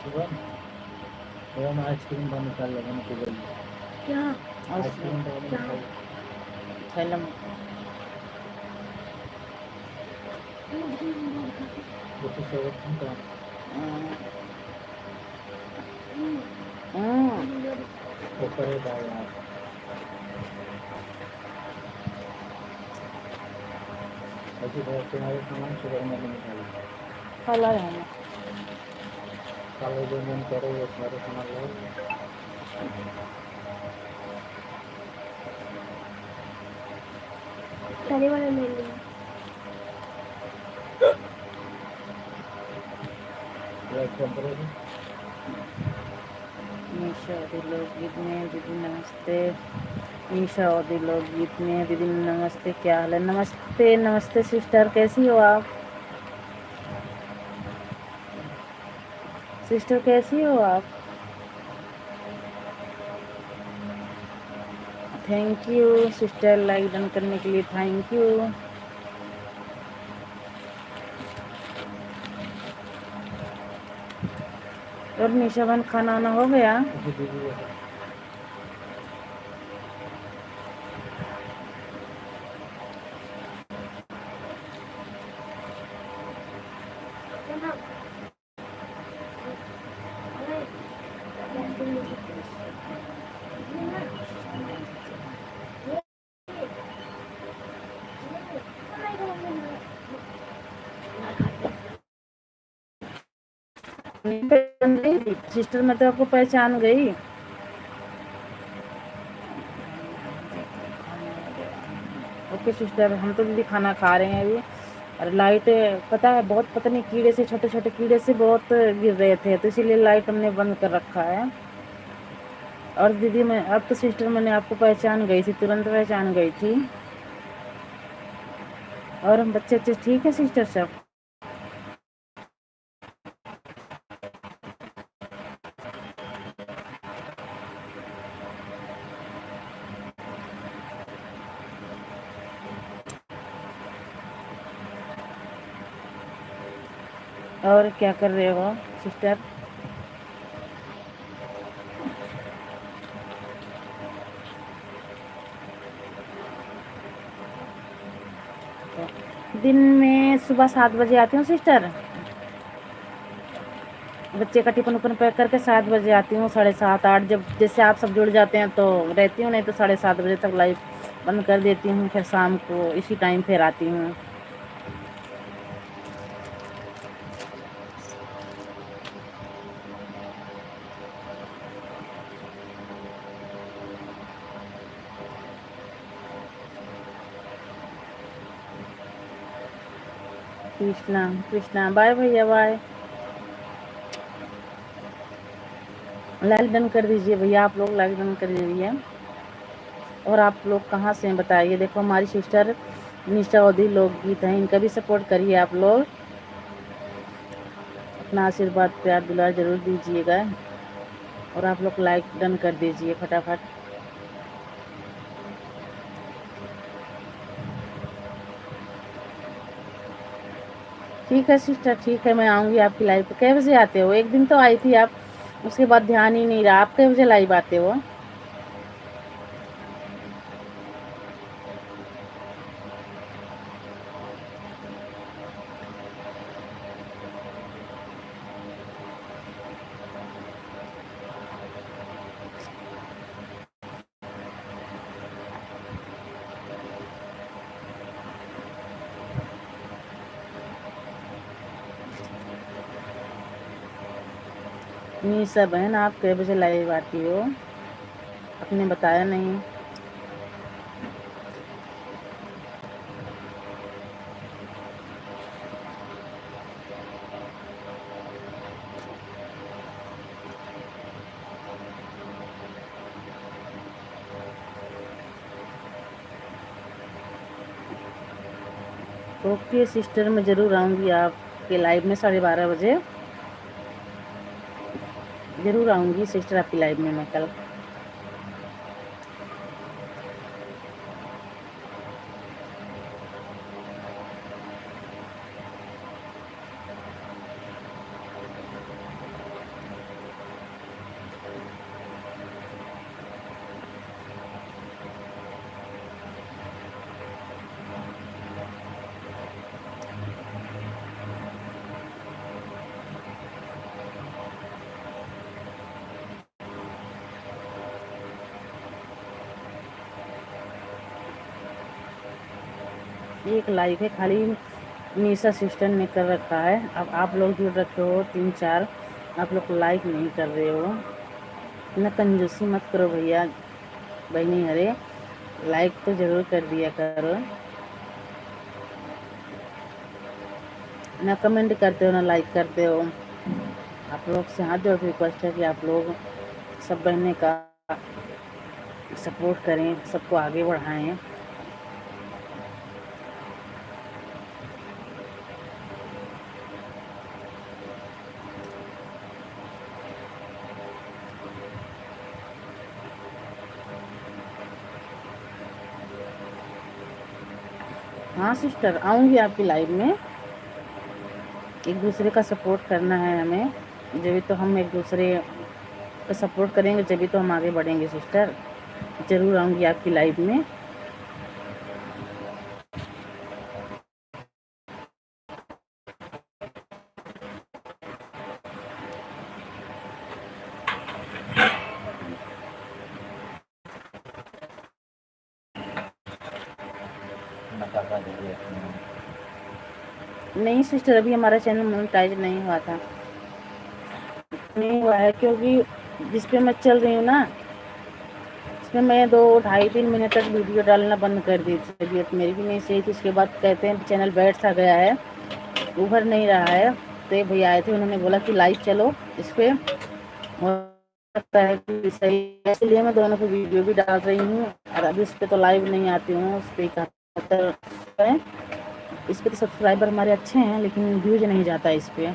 शुभम, एवं आइसक्रीम बन निकाल लेगा ना तो बोलिए। क्या आइसक्रीम तो क्या निकाल। थैलम जैसे सेवक का ऊपर है दाल यार। ऐसी बहुत तुम्हारे सामान सुबह में निकाल। फला है। कल जो मन करे वो सारे सामान लो। तरी वाला ले लिया। Like temporary. निशा और लोकगीत में दीदी नमस्ते। निशा और लोकगीत में दीदी नमस्ते, क्या हाल है? नमस्ते नमस्ते सिस्टर, कैसी हो आप? सिस्टर कैसी हो आप? Thank you sister, like done करने के लिए थैंक यू। और निशा बहन, खाना वाना हो गया? जी दीदी जैसे सिस्टर मैं तो आपको पहचान गई। ओके सिस्टर, हम तो दीदी खाना खा रहे हैं अभी। और लाइट, पता है बहुत, पता नहीं कीड़े से, छोटे छोटे कीड़े से बहुत गिर रहे थे, तो इसीलिए लाइट हमने बंद कर रखा है। और दीदी मैं अब तो सिस्टर मैंने आपको पहचान गई थी, तुरंत पहचान गई थी। और हम बच्चे अच्छे ठीक है सिस्टर सब? और क्या कर रहे हो सिस्टर? दिन में सुबह 7 बजे आती हूँ सिस्टर। बच्चे का टिफिन उफिन पैक करके 7 बजे आती हूँ, 7:30 8, जब जैसे आप सब जुड़ जाते हैं तो रहती हूँ, नहीं तो 7:30 बजे तक लाइव बंद कर देती हूँ, फिर शाम को इसी टाइम फिर आती हूँ। कृष्णा कृष्णा, बाय भैया बाय। लाइक डन कर दीजिए भैया, आप लोग लाइक डन कर दीजिए। और आप लोग कहाँ से हैं बताइए। देखो हमारी सिस्टर निशा अवधी लोकगीत हैं, इनका भी सपोर्ट करिए आप लोग। अपना आशीर्वाद प्यार दुलार जरूर दीजिएगा। और आप लोग लाइक डन कर दीजिए फटाफट। ठीक है सिस्टर, ठीक है, मैं आऊँगी आपकी लाइव पे। कै बजे आते हो? एक दिन तो आई थी आप, उसके बाद ध्यान ही नहीं रहा। आप कै बजे लाइव आते हो? निशा बहन, आप कै बजे लाइव आती हो? आपने बताया नहीं। ओके सिस्टर, मैं ज़रूर आऊँगी आपके लाइव में 12:30 बजे। ज़रूर आऊँगी सिस्टर आपकी लाइव में मैं कल। एक लाइक है खाली, निशा सिस्टर ने कर रखा है। अब आप लोग जुड़ रखे हो 3-4, आप लोग लाइक नहीं कर रहे हो ना। कंजूसी मत करो भैया बहनी, अरे लाइक तो ज़रूर कर दिया करो ना। कमेंट करते हो ना लाइक करते हो। आप लोग से हाथ जोड़ के रिक्वेस्ट है कि आप लोग सब बहने का सपोर्ट करें, सबको आगे बढ़ाएं। हाँ सिस्टर, आऊँगी आपकी लाइव में। एक दूसरे का सपोर्ट करना है हमें, जब तो हम एक दूसरे का सपोर्ट करेंगे जब तो हम आगे बढ़ेंगे सिस्टर। ज़रूर आऊँगी आपकी लाइव में। नहीं सिस्टर, अभी हमारा चैनल मोनेटाइज नहीं हुआ था, नहीं हुआ है क्योंकि जिस पे मैं चल रही हूँ ना, इसमें मैं 2-2.5-3 महीने तक वीडियो डालना बंद कर दी थी। तबीयत मेरी भी नहीं सही थी। उसके बाद कहते हैं चैनल बैठ सा गया है, उभर नहीं रहा है। तो भैया आए थे, उन्होंने बोला कि लाइव चलो इस पे, हो सकता है कि सही है। इसलिए मैं दोनों की वीडियो भी डाल रही हूँ। और अभी इस पे तो लाइव नहीं आती हूँ, उस पर इस पे तो सब्सक्राइबर हमारे अच्छे हैं लेकिन व्यूज नहीं जाता इस पे।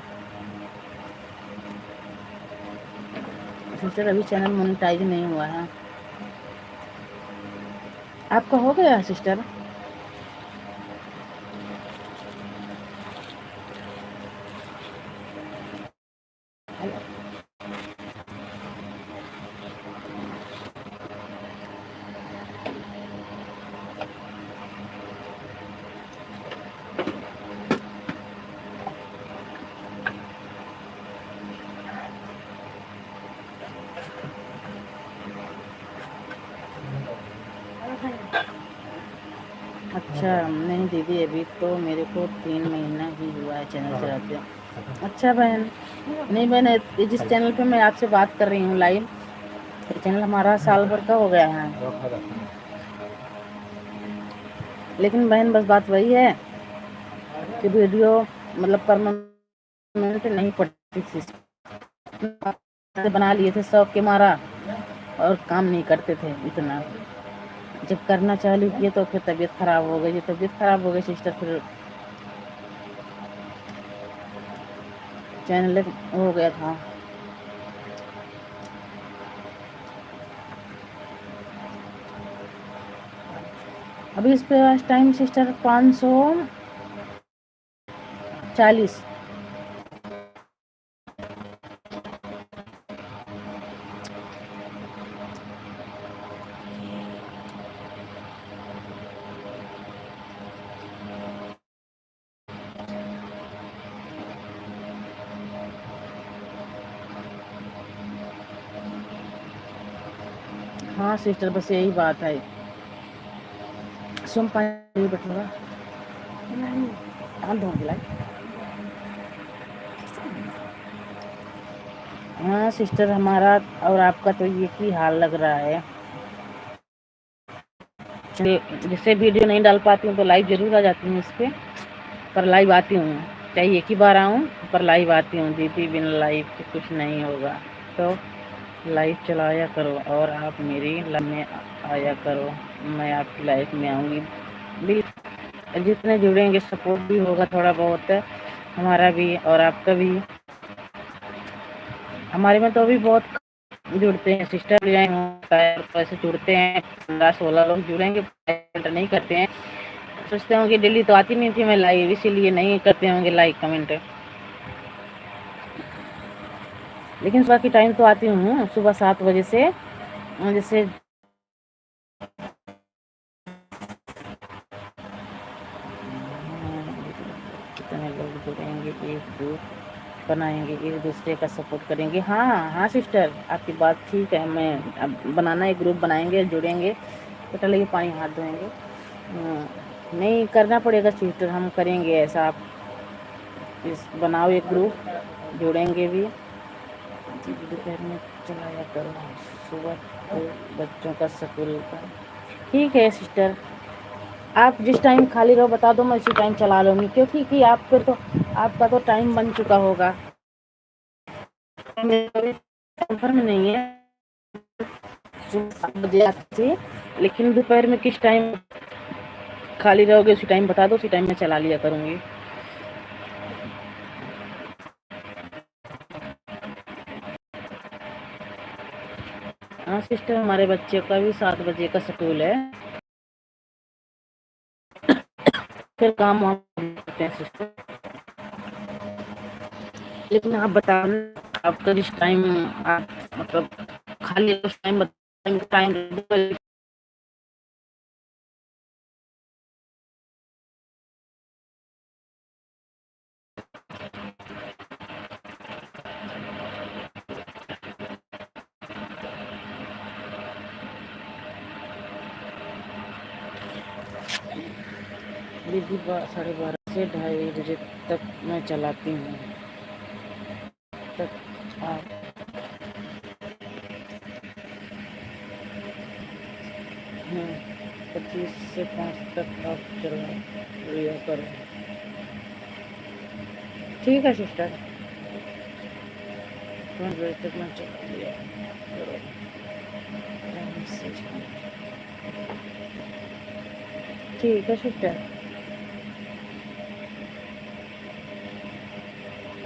सिस्टर अभी चैनल मोनेटाइज नहीं हुआ है। आपका हो गया है सिस्टर? अच्छा नहीं दीदी, अभी तो मेरे को 3 महीना ही हुआ है चैनल चलाते हैं। अच्छा बहन, नहीं बहन, जिस चैनल पे मैं आपसे बात कर रही हूँ लाइव, चैनल हमारा साल भर का हो गया है। लेकिन बहन बस बात वही है कि वीडियो मतलब परमानेंट नहीं पड़ती थी, बना लिए थे शौक के मारा और काम नहीं करते थे इतना। जब करना चालू किए तो फिर तबीयत खराब हो गई। जब तबीयत खराब हो गई सिस्टर, फिर चैनल हो गया था। अभी इस पे टाइम सिस्टर 540। हाँ सिस्टर, बस यही बात है। सुन पाए बैठूंगा हाँ सिस्टर, हमारा और आपका तो एक ही हाल लग रहा है। जिससे वीडियो नहीं डाल पाती हूँ तो लाइव जरूर आ जाती हूँ इस पे, पर लाइव आती हूँ, चाहे एक ही बार आऊँ पर लाइव आती हूँ। दीदी बिना लाइव के कुछ नहीं होगा, तो लाइव चलाया करो और आप मेरी लाइफ में आया करो, मैं आपकी लाइफ में आऊँगी। बिल्कुल, जितने जुड़ेंगे सपोर्ट भी होगा थोड़ा बहुत हमारा भी और आपका भी। हमारे में तो अभी बहुत जुड़ते हैं सिस्टर, पैसे जुड़ते हैं 15-16 लोग जुड़ेंगे, नहीं करते हैं। सोचते होंगे डेली तो आती नहीं थी मैं लाइव, इसीलिए नहीं करते होंगे लाइक कमेंट। लेकिन सुबह की टाइम तो आती हूँ, सुबह 7 बजे से, जैसे कितने लोग जुड़ेंगे, एक ग्रुप बनाएंगे, एक दूसरे का सपोर्ट करेंगे। हाँ हाँ सिस्टर, आपकी बात ठीक है। मैं अब बनाना, एक ग्रुप बनाएंगे, जुड़ेंगे, तो चलिए पानी हाथ धोएंगे। नहीं करना पड़ेगा सिस्टर, हम करेंगे ऐसा। आप इस बनाओ एक ग्रुप, जुड़ेंगे भी। दीदी दोपहर में चलाया करो, सुबह तो बच्चों का स्कूल का। ठीक है सिस्टर, आप जिस टाइम खाली रहो बता दो, मैं उसी टाइम चला लूँगी, क्योंकि कि आपका तो टाइम बन चुका होगा। कंफर्म नहीं है 7 बजे से, लेकिन दोपहर में किस टाइम खाली रहोगे उसी टाइम बता दो, उसी टाइम में चला लिया करूँगी। हाँ सिस्टर, हमारे बच्चे का भी 7 बजे का स्कूल है, फिर काम वाम करते हैं सिस्टर। लेकिन आप बताना आपका जिस टाइम आप मतलब खाली उस टाइम टाइम दीदी 12:30 से 2:30 बजे तक मैं चलाती हूँ, तक आप 25 से 5 तक आप चला लिया करो। ठीक है सिस्टर, 5 बजे तक मैं चला लिया करो टाइम से। ठीक है सिस्टर,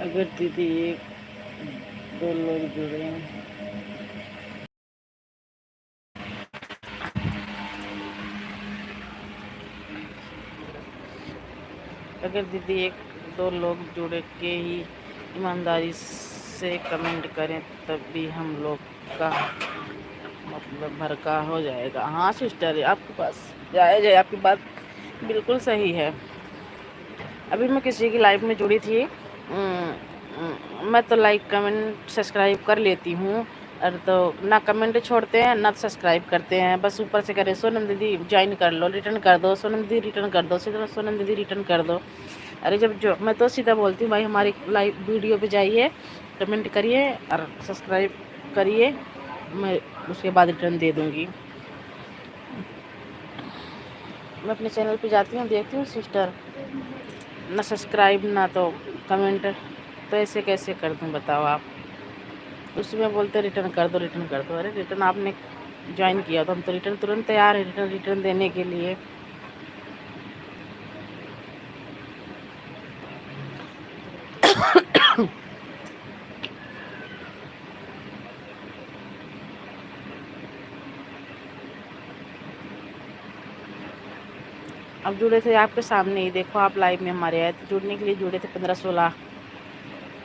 अगर दीदी 1-2 लोग जुड़े हैं, अगर दीदी 1-2 लोग जुड़ के ही ईमानदारी से कमेंट करें तब भी हम लोग का मतलब भरका हो जाएगा। हाँ सिस्टर, आपके पास जायज़ है, आपकी बात बिल्कुल सही है। अभी मैं किसी की लाइफ में जुड़ी थी, मैं तो लाइक कमेंट सब्सक्राइब कर लेती हूँ, और तो ना कमेंट छोड़ते हैं ना सब्सक्राइब करते हैं, बस ऊपर से करें सोनम दीदी ज्वाइन कर लो, रिटर्न कर दो, सोनम दीदी रिटर्न कर दो, सीधा सोनम दीदी रिटर्न कर दो। अरे जब जो मैं तो सीधा बोलती हूँ भाई हमारी लाइव वीडियो पे जाइए, कमेंट करिए और सब्सक्राइब करिए, मैं उसके बाद रिटर्न दे दूँगी। मैं अपने चैनल पे जाती हूँ, देखती हूँ सिस्टर, ना सब्सक्राइब ना तो कमेंट, तो ऐसे कैसे कर दूँ बताओ आप। उसमें बोलते रिटर्न कर दो, रिटर्न कर दो। अरे रिटर्न आपने ज्वाइन किया तो हम तो रिटर्न तुरंत तैयार है रिटर्न देने के लिए। अब जुड़े थे आपके सामने ही, देखो आप लाइव में हमारे आए थे, जुड़ने के लिए जुड़े थे 15-16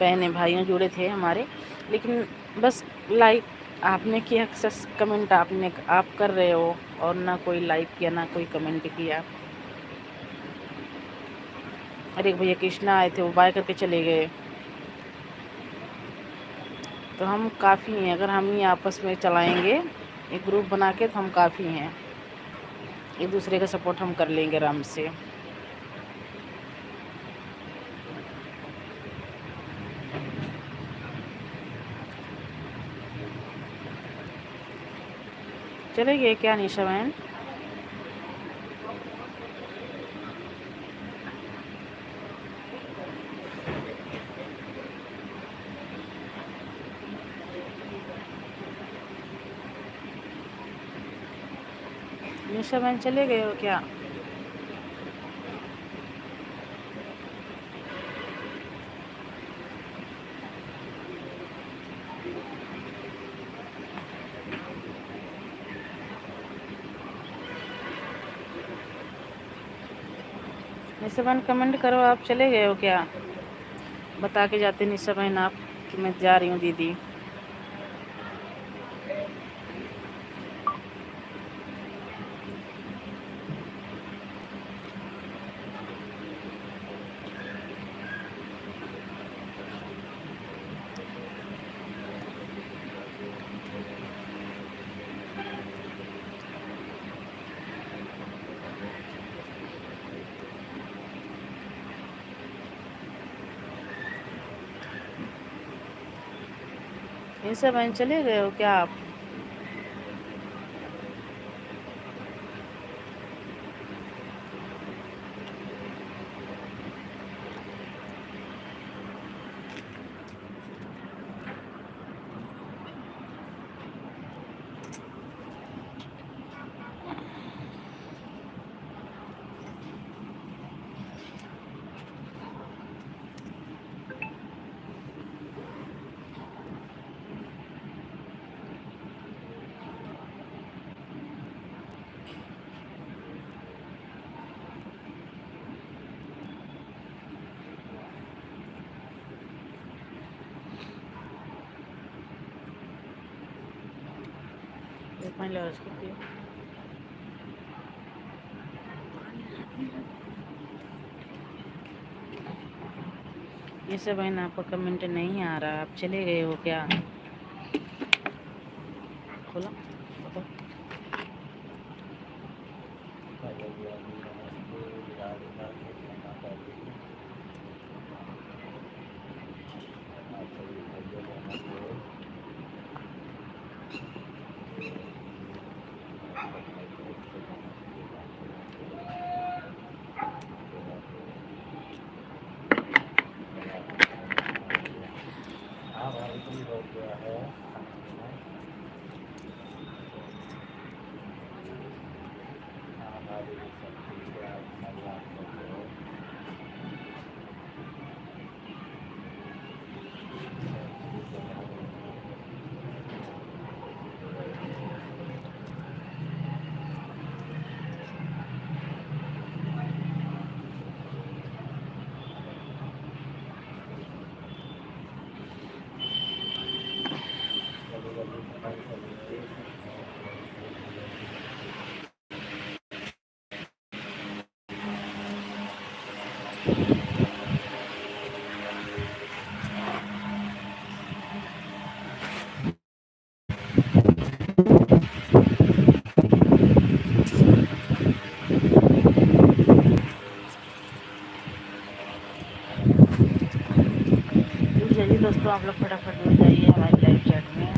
बहने भाइयों जुड़े थे हमारे, लेकिन बस लाइक आपने किया, कमेंट आप कर रहे हो, और ना कोई लाइक किया ना कोई कमेंट किया। अरे भैया कृष्णा आए थे, वो बाय करके चले गए। तो हम काफ़ी हैं, अगर हम ही आपस में चलाएंगे एक ग्रुप बना के तो हम काफ़ी हैं, एक दूसरे का सपोर्ट हम कर लेंगे आराम से। चले गए क्या निशा बहन? निशा बहन चले गए हो क्या? निशा बहन कमेंट करो, आप चले गए हो क्या? बता के जाते निशा बहन आप कि मैं जा रही हूँ दीदी। इनसे बहन चले गए हो क्या आप? एक पानी लो उसको पियो। इनसे बहन आपका कमेंट नहीं आ रहा, आप चले गए हो क्या? खोला बताओ। हेलो भैया जी, नमस्ते। राधे राधे, क्षमा कर दीजिए। आप सभी भाइयों बहनों को आपका भाई तरफ से नमस्ते, राधे राधे, राधे राधे। मेरा खाना पीना हो गया? हाँ भाई जी, हो गया है खाना पीना। हाँ भाभी जी, सब ठीक है। आप सुनाइए, आप कैसे हो? सब ठीक है भाभी जी। जल्दी जल्दी सफाई करिए, और जल्दी जल्दी। चलिए दोस्तों, आप लोग फटाफट जुड़ जाइए हमारे लाइव चैट में।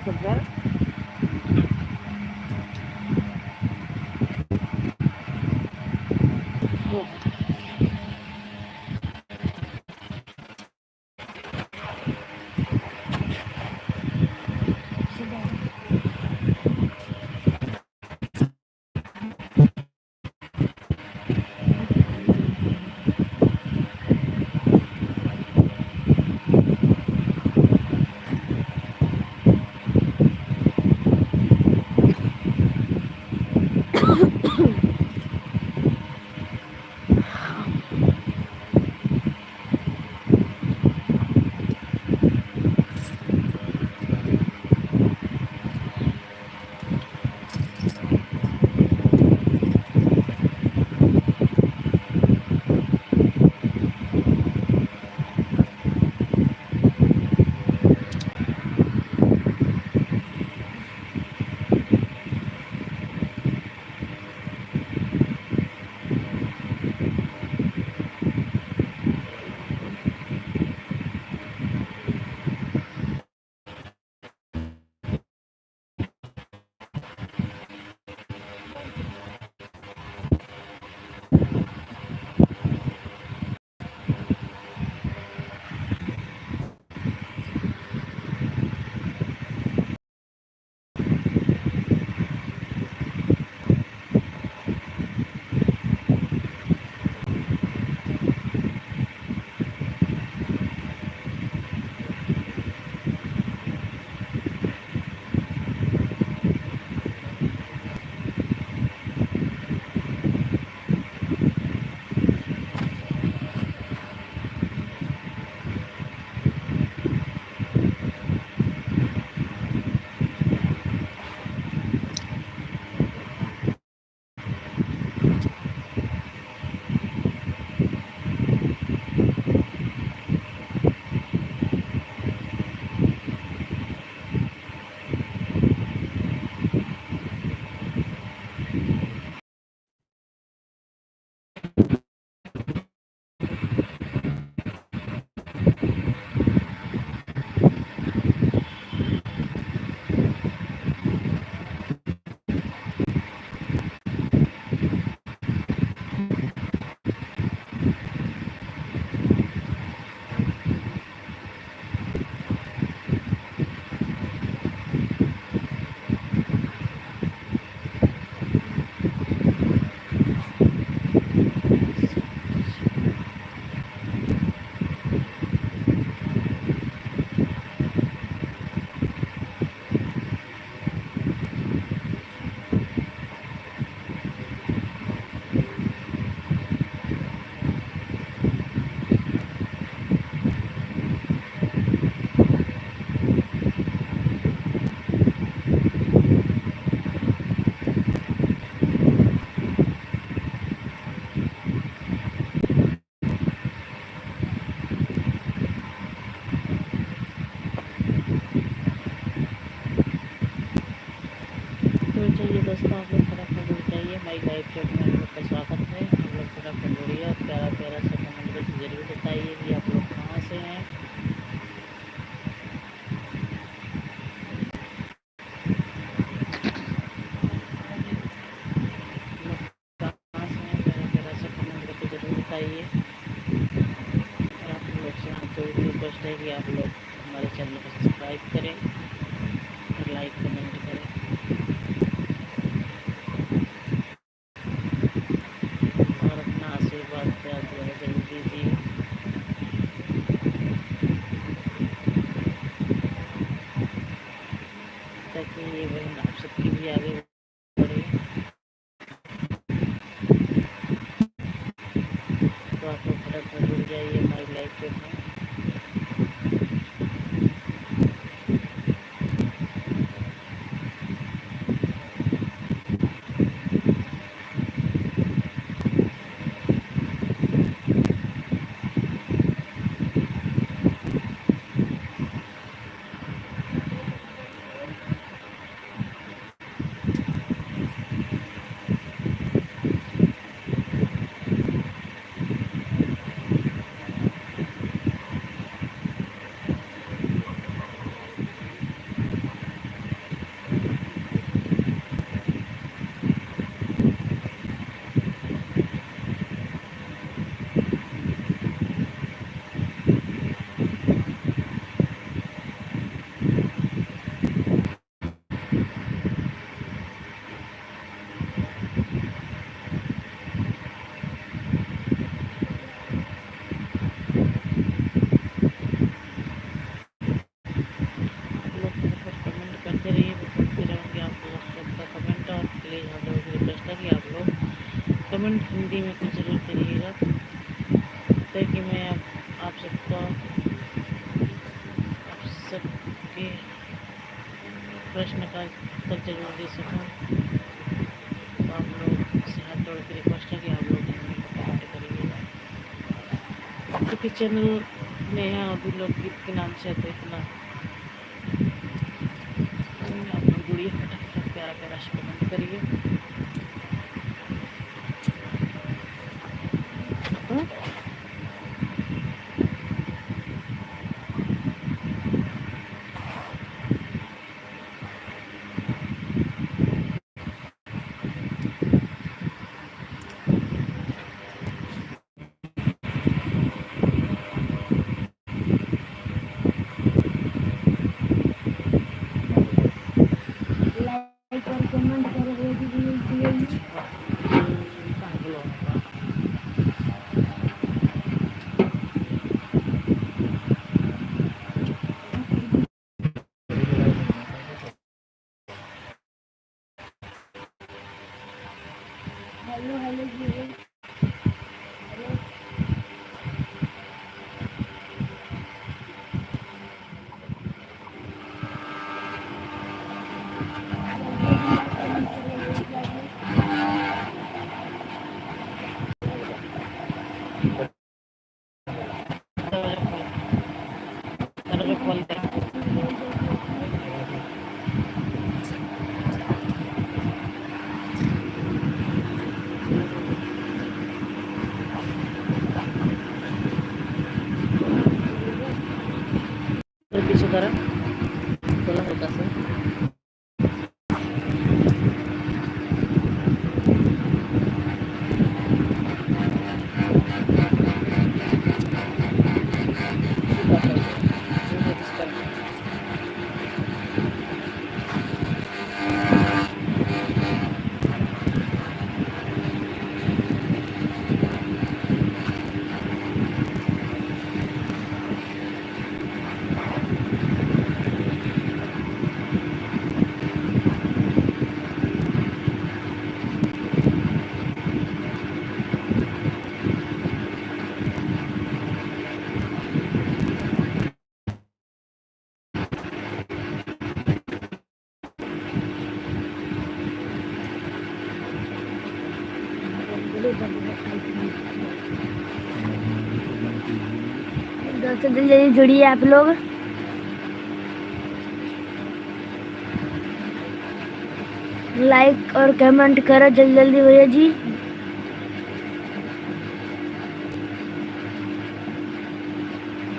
फुटबॉल। वो तो चलिए दोस्तों, आप लोग फटाफट जुड़ जाइए। हमारी लाइव चैट में आप लोग का स्वागत है। आप लोग फटाफट जुड़िए और प्यारा प्यारा सा कमेंट करके ज़रूर बताइए कि आप लोग कहाँ से हैं, कहाँ से हैं। प्यारा प्यारा सा कमेंट करके ज़रूर बताइए। और आप लोग से हाथ जोड़ के रिक्वेस्ट है कि आप लोग हमारे चैनल को सब्सक्राइब करें और लाइक कमेंट करें और अपना आशीर्वाद प्यार दुआ जरूर दीजिए, ताकि ये बहन आप सबकी भी आगे बढ़े। तो आप लोग फटाफट जुड़ जाइए हमारी लाइव चैट में। कमेंट हिंदी में तो जरूर करिएगा, ताकि मैं आप सबके प्रश्न का उत्तर जरूर दे सकूं। तो आप लोग से हाथ जोड़ के रिक्वेस्ट है कि आप लोग हिंदी में कमेंट करिएगा, क्योंकि चैनल नेहा अभी लोकगीत के नाम से है, तो इतना आप लोग जुड़िए, फटाफट प्यारा प्यारा से कमेंट करिए। लाइक और कमेंट करो दीजिए। हेलो हेलो जी। पीछे करा बोला हल्का सा। दोस्तों जल्दी जुड़िए आप लोग। लाइक और कमेंट करो जल्दी जल्दी भैया जी।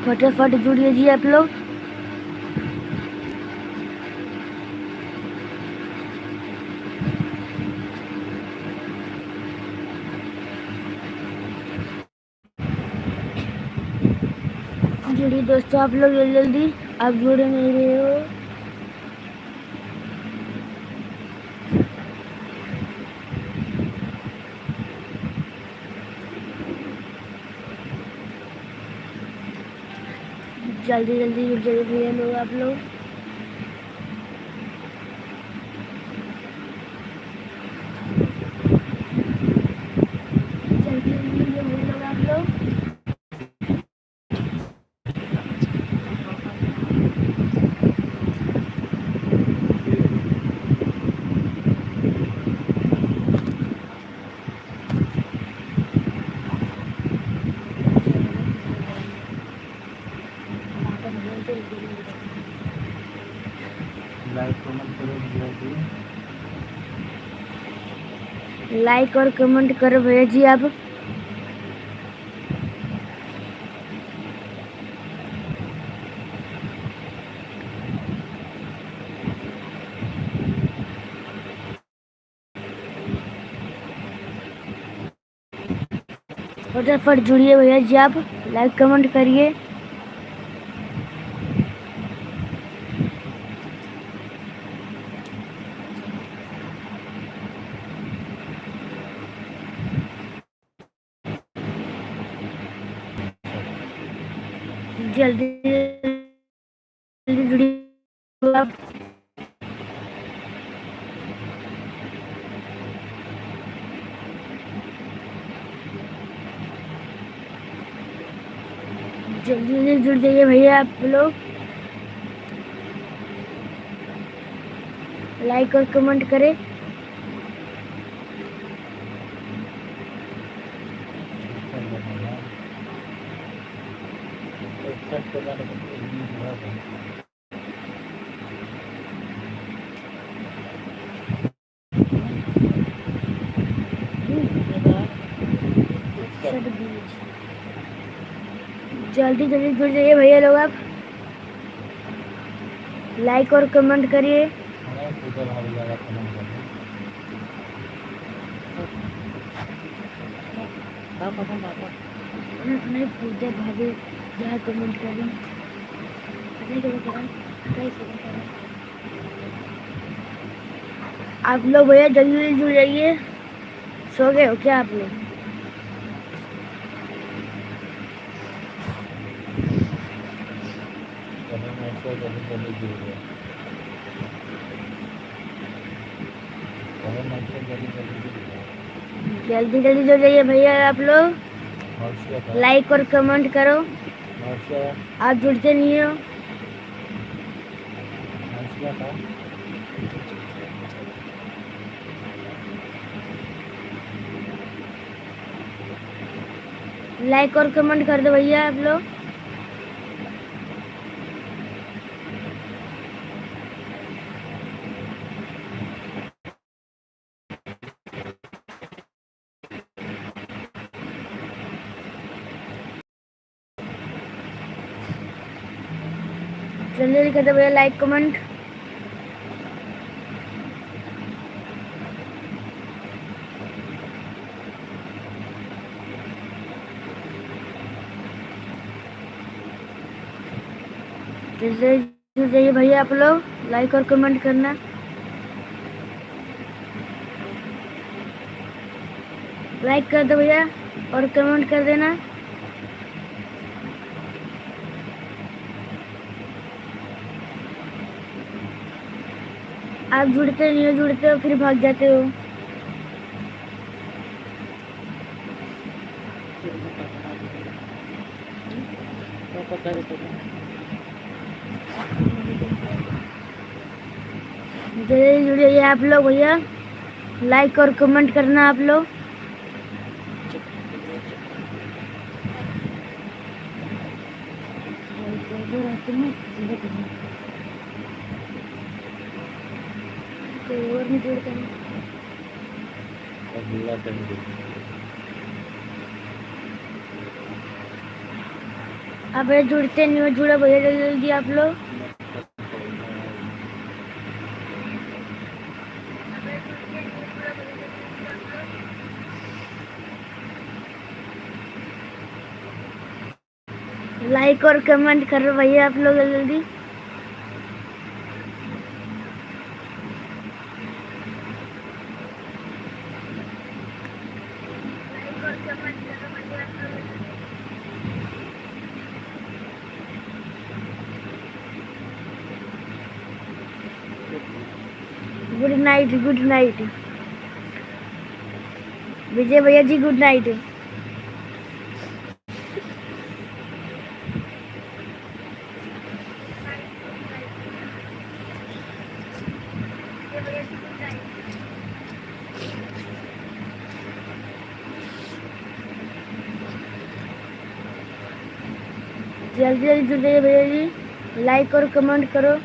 फटाफट जुड़िए जी आप लोग। जुड़िए दोस्तों आप लोग जल्दी जल्दी, आप जुड़े नहीं रहे हो। जल्दी जल्दी जुड़ जाइए भैया लोग आप लोग। जल्दी जल्दी जुड़िए लोग आप लोग। लाइक और कमेंट करो भैया जी आप। फटाफट जुड़िए भैया जी आप, लाइक कमेंट करिए। जल्दी जल्दी जुड़िए आप। जल्दी जल्दी जुड़ जाइए भैया आप लोग, लाइक और कमेंट करें। जल्दी जल्दी जुड़ जाइए भैया लोग, आप लाइक और कमेंट करिए। नहीं पूजा भाभी जहाँ कमेंट करें आप लोग भैया जल्दी जल्दी जुड़ जाइए। सो गए हो क्या आप लोग? जल्दी जल्दी जुड़ जाइए भैया आप लोग, लाइक और कमेंट करो। आप जुड़ते नहीं हो। लाइक और कमेंट कर दो भैया आप लोग। जल्दी जल्दी कर दो भैया लाइक कमेंट। जल्दी जुड़ जाइए भैया आप लोग, लाइक और कमेंट करना। लाइक कर दो भैया और कमेंट कर देना। आप जुड़ते नहीं हो, जुड़ते हो फिर भाग जाते हो। जल्दी जुड़ जाइए आप लोग भैया, लाइक और कमेंट करना आप लोग। अब जुड़ते नहीं हो, जुड़ो भैया जल्दी जल्दी आप लोग। लाइक और कमेंट करो भैया आप लोग जल्दी जल्दी। गुड नाइट, गुड नाइट विजय भैया जी, गुड नाइट। जल्दी जल्दी जुड़ जाइए भैया जी, लाइक और कमेंट करो।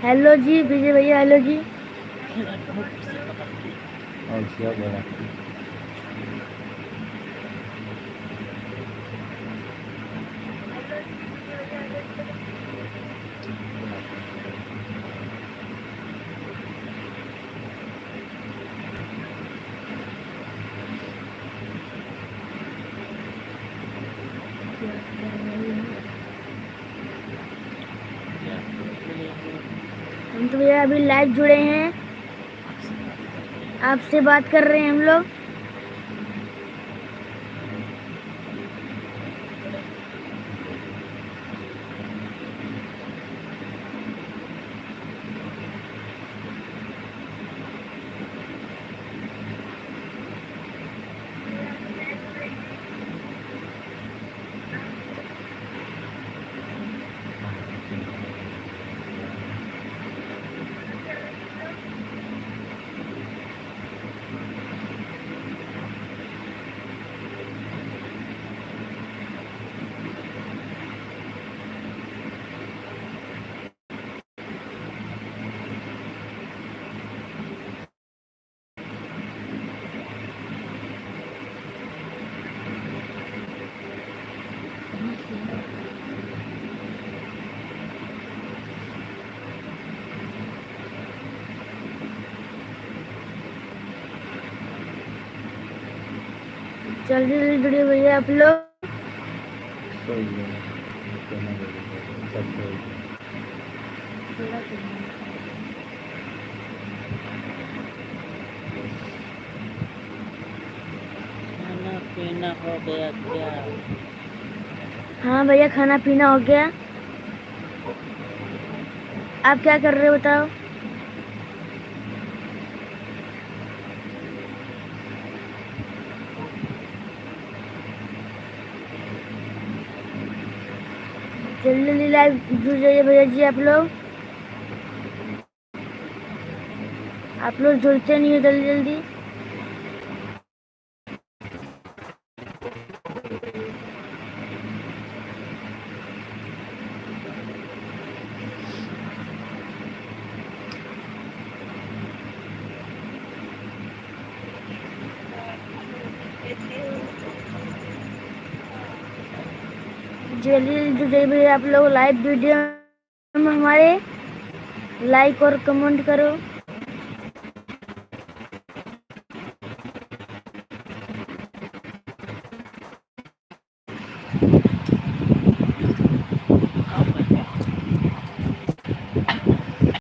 हेलो जी विजय भैया, हेलो जी। हम तो भैया अभी लाइव जुड़े हैं, आपसे बात कर रहे हैं हम लोग। जल्दी जल्दी जुड़िए भैया आप लोग। सही है, कहना जरूरी है, सब सही है। खाना पीना हो गया क्या? हाँ भैया खाना पीना हो गया। आप क्या कर रहे हो बताओ। जल्दी जल्दी लाइव जुड़ जाइए भैया जी आप लोग। आप लोग जुड़ते नहीं हो जल्दी जल्दी। जल्दी जल्दी जुड़ जाइए भैया आप लोग। लाइव वीडियो में हमारे लाइक और कमेंट करो।